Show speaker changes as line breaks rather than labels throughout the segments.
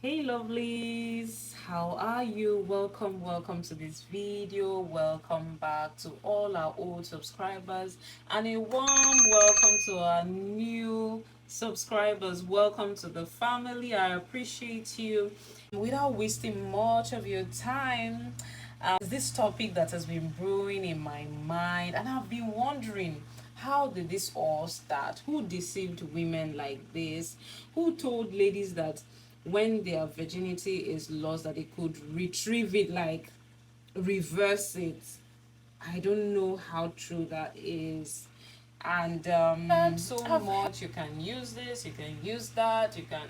Hey lovelies, how are you? Welcome to this video. Welcome back to all our old subscribers and a warm welcome to our new subscribers. Welcome to the family. I appreciate you. Without wasting much of your time, this topic that has been brewing in my mind, and I've been wondering, how did this all start? Who deceived women like this? Who told ladies that when their virginity is lost that they could retrieve it, like reverse it? I don't know how true that is. And heard so much. You can use this, you can use that, you can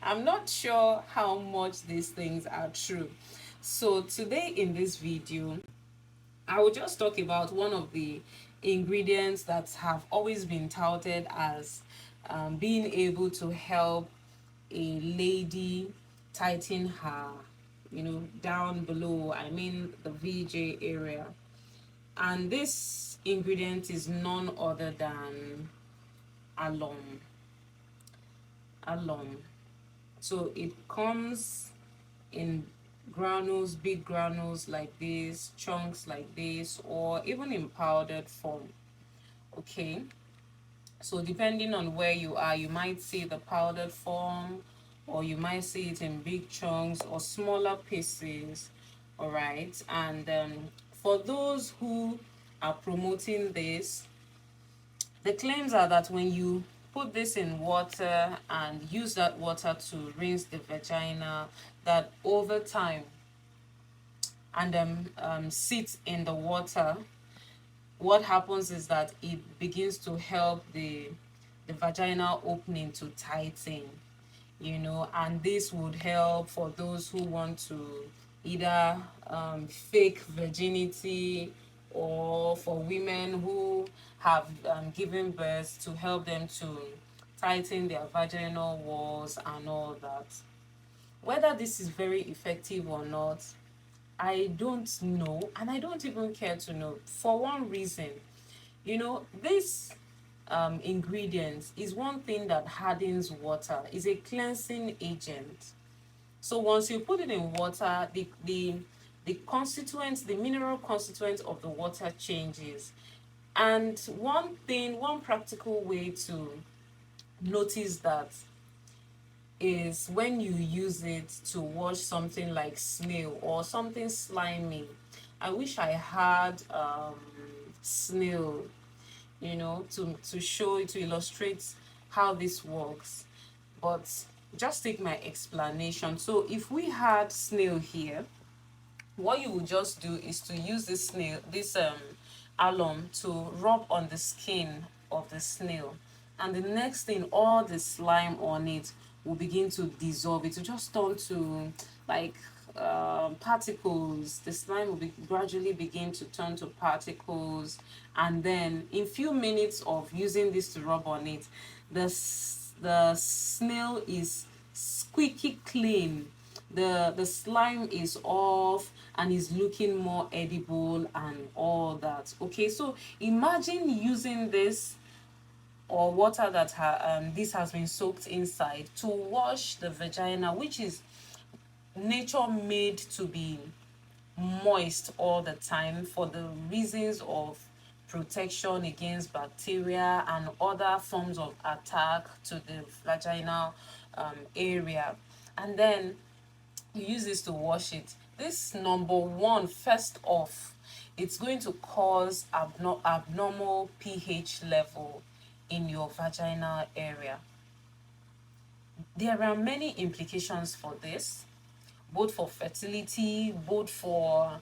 I'm not sure how much these things are true. So today in this video, I will just talk about one of the ingredients that have always been touted as being able to help a lady tighten her, down below, I mean the VJ area. And this ingredient is none other than alum. Alum. So it comes in granules, big granules like this, chunks like this, or even in powdered form. Okay, so depending on where you are, you might see the powdered form, or you might see it in big chunks or smaller pieces. All right, and for those who are promoting this, the claims are that when you put this in water and use that water to rinse the vagina, that over time, and sit in the water, what happens is that it begins to help the vaginal opening to tighten, and this would help for those who want to either fake virginity, or for women who have given birth, to help them to tighten their vaginal walls and all that. Whether this is very effective or not, I don't know, and I don't even care to know, for one reason. This ingredient is one thing that hardens water, is a cleansing agent. So once you put it in water, the constituents, the mineral constituents of the water changes. And one practical way to notice that is when you use it to wash something like snail or something slimy. I wish I had snail, to show, to illustrate how this works. But just take my explanation. So if we had snail here, what you would just do is to use this alum, to rub on the skin of the snail, and the next thing, all the slime on it will begin to dissolve. It will just turn to like particles. The slime will gradually begin to turn to particles, and then in few minutes of using this to rub on it, the snail is squeaky clean. The slime is off and is looking more edible and all that. Okay, so imagine using this, or water that this has been soaked inside, to wash the vagina, which is nature made to be moist all the time for the reasons of protection against bacteria and other forms of attack to the vaginal area. And then you use this to wash it. This, number one, first off, it's going to cause abnormal pH level in your vaginal area. There are many implications for this, both for fertility, both for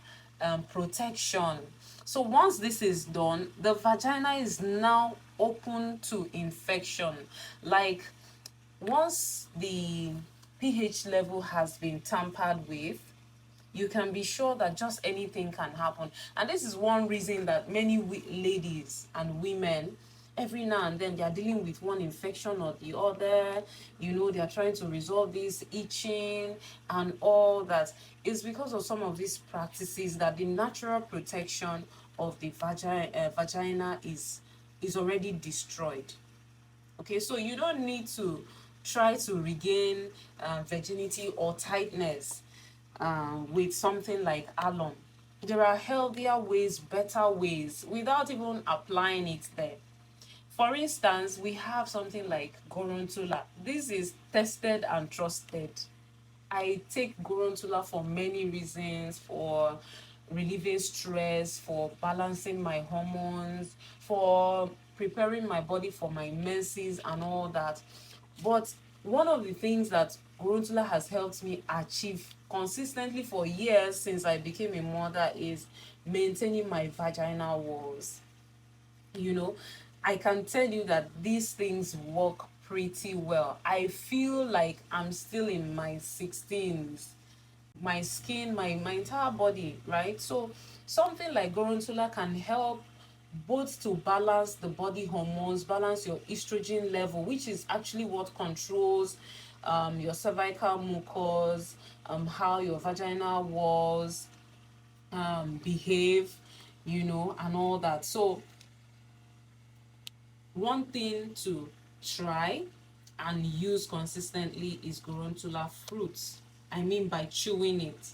protection. So once this is done, the vagina is now open to infection. Like, once the pH level has been tampered with, you can be sure that just anything can happen. And this is one reason that many ladies and women, every now and then, they are dealing with one infection or the other. They are trying to resolve this itching and all that. It's because of some of these practices that the natural protection of the vagina is already destroyed. Okay, so you don't need to try to regain virginity or tightness with something like alum. There are healthier ways, better ways, without even applying it there. For instance, we have something like Gorontula. This is tested and trusted. I take Gorontula for many reasons, for relieving stress, for balancing my hormones, for preparing my body for my menses and all that. But one of the things that Gorontula has helped me achieve consistently for years since I became a mother is maintaining my vaginal walls. You know, I can tell you that these things work pretty well. I feel like I'm still in my 16s. My skin, my entire body, right? So something like Gorontula can help both to balance the body hormones, balance your estrogen level, which is actually what controls your cervical mucus, how your vaginal walls behave, and all that. So one thing to try and use consistently is Gorontula fruits. I mean by chewing it.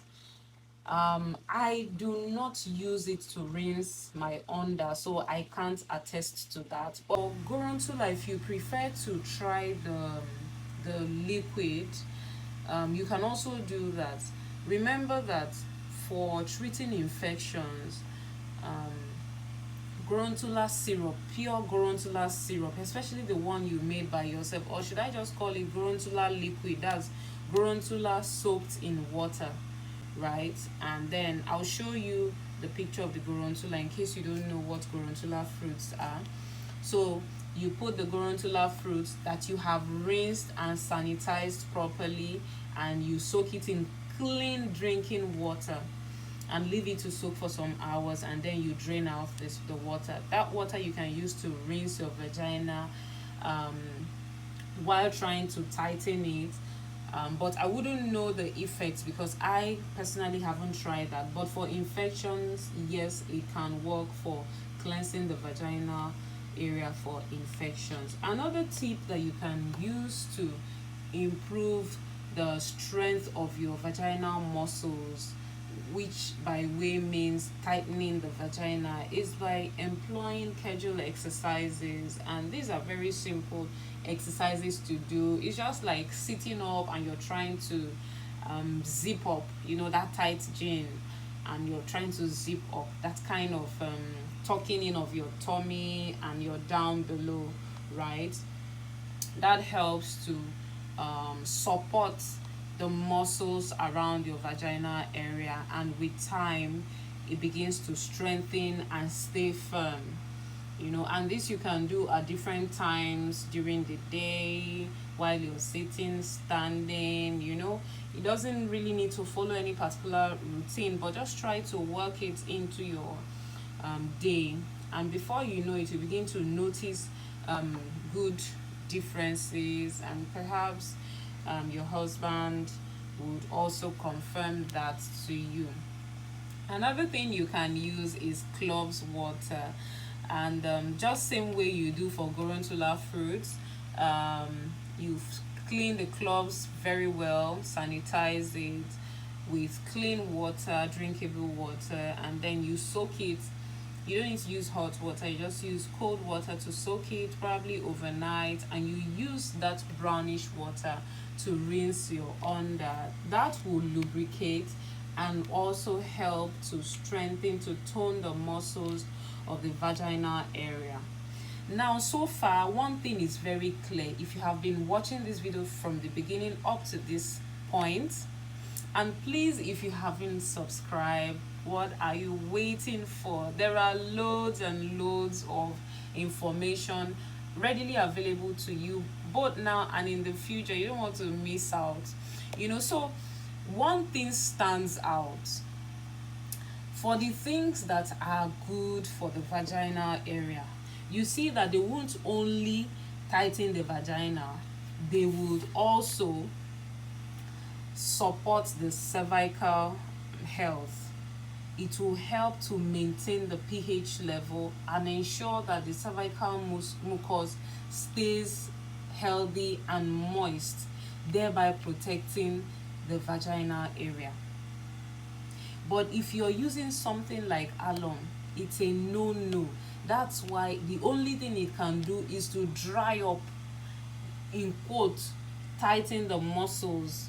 I do not use it to rinse my under, so I can't attest to that. But Gorontula, if you prefer to try the liquid, you can also do that. Remember that for treating infections, um, Gorontula syrup, pure Gorontula syrup, especially the one you made by yourself, or should I just call it Gorontula liquid? That's Gorontula soaked in water, right? And then I'll show you the picture of the Gorontula in case you don't know what Gorontula fruits are. So you put the Gorontula fruits that you have rinsed and sanitized properly, and you soak it in clean drinking water and leave it to soak for some hours, and then you drain out the water. That water you can use to rinse your vagina um, while trying to tighten it. But I wouldn't know the effects because I personally haven't tried that. But for infections, yes, it can work for cleansing the vaginal area for infections. Another tip that you can use to improve the strength of your vaginal muscles, which by way means tightening the vagina, is by employing Kegel exercises. And these are very simple exercises to do. It's just like sitting up and you're trying to zip up, that tight jean, and you're trying to zip up that kind of tucking in of your tummy and your down below, right? That helps to support the muscles around your vaginal area, and with time it begins to strengthen and stay firm. And this you can do at different times during the day, while you're sitting, standing. It doesn't really need to follow any particular routine, but just try to work it into your day, and before you know it, you begin to notice good differences, and perhaps your husband would also confirm that to you. Another thing you can use is cloves water, and just same way you do for Gorontula fruits, you clean the cloves very well, sanitize it with clean water, drinkable water, and then you soak it. You don't need to use hot water, you just use cold water to soak it, probably overnight, and you use that brownish water to rinse your under. That will lubricate and also help to strengthen, to tone the muscles of the vaginal area. Now, so far, one thing is very clear. If you have been watching this video from the beginning up to this point, and please, if you haven't subscribed, what are you waiting for? There are loads and loads of information readily available to you, both now and in the future. You don't want to miss out. So one thing stands out. For the things that are good for the vaginal area, you see that they won't only tighten the vagina, they would also support the cervical health. It will help to maintain the pH level and ensure that the cervical mucus stays healthy and moist, thereby protecting the vaginal area. But if you're using something like alum, it's a no. That's why the only thing it can do is to dry up, in quotes, tighten the muscles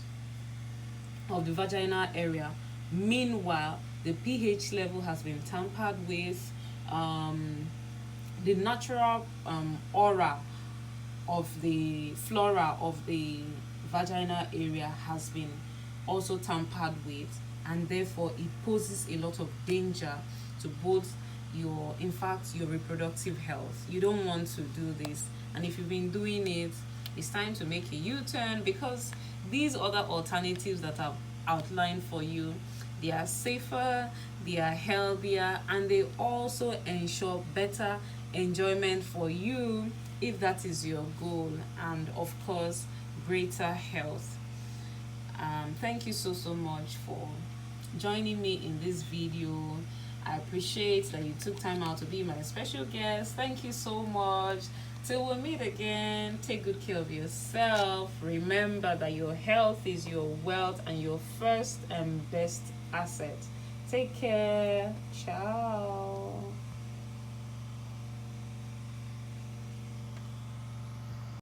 of the vaginal area. Meanwhile, the pH level has been tampered with. The natural aura of the flora of the vaginal area has been also tampered with, and therefore it poses a lot of danger to both your, in fact, your reproductive health. You don't want to do this, and if you've been doing it, it's time to make a U-turn, because these other alternatives that I've outlined for you, they are safer, they are healthier, and they also ensure better enjoyment for you if that is your goal, and of course greater health. Thank you so much for joining me in this video. I appreciate that you took time out to be my special guest. Thank you so much. Till we meet again, take good care of yourself. Remember that your health is your wealth and your first and best asset. Take care. Ciao.